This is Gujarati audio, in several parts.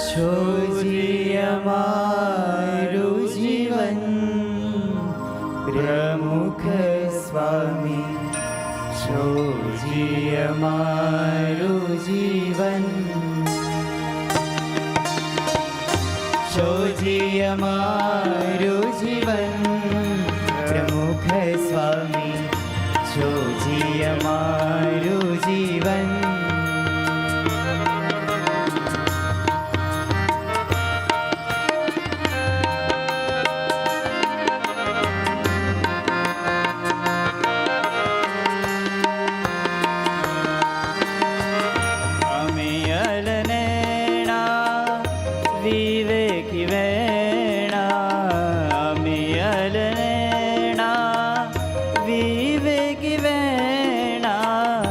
છોજી અમારું જીવન પ્રમુખ સ્વામી, છોજી અમારું જીવન, છોજી અમારું જીવન પ્રમુખ સ્વામી, છોજી અમારું જીવન. વિવેકી વેણા અમિયલનેણા, વિવેકી વેણા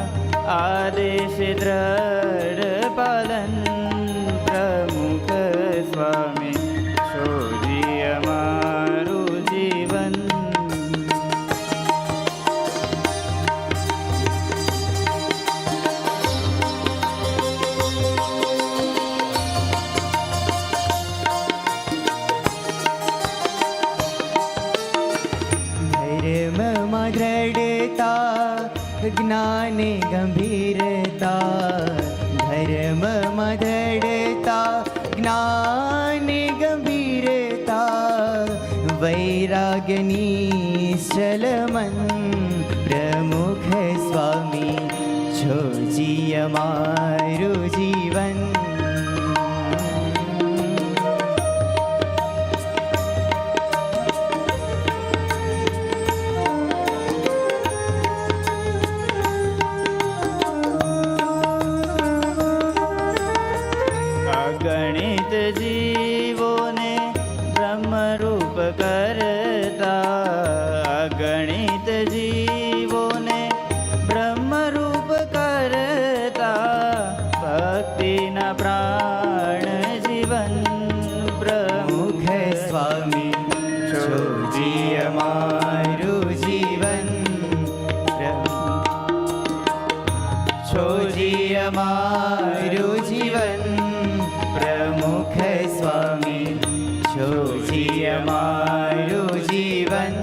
આદેશ દ્રઢ પાલન પ્રમુખ સ્વામી, છોજી અમારું જીવન. ધર્મમાં દ્રઢતા, જ્ઞાને ગંભીરતા, ધર્મમાં દ્રઢતા, જ્ઞાને ગંભીરતા, વૈરાગ્યની ચલમન પ્રમુખ સ્વામી, છોજી અમારું જીવન. ગણિત જીવોને બ્રહ્મરૂપ કરતા, ગણિત જીવોને બ્રહ્મરૂપ કરતા, ભક્તિના પ્રાણ જીવન પ્રમુખ સ્વામી, છોજી અમારું જીવન, છોજી અમારું જીવન પ્રમુખ સ્વામી, છોજી અમારું જીવન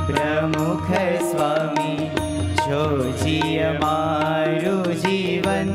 પ્રમુખ સ્વામી, છોજી અમારું જીવન.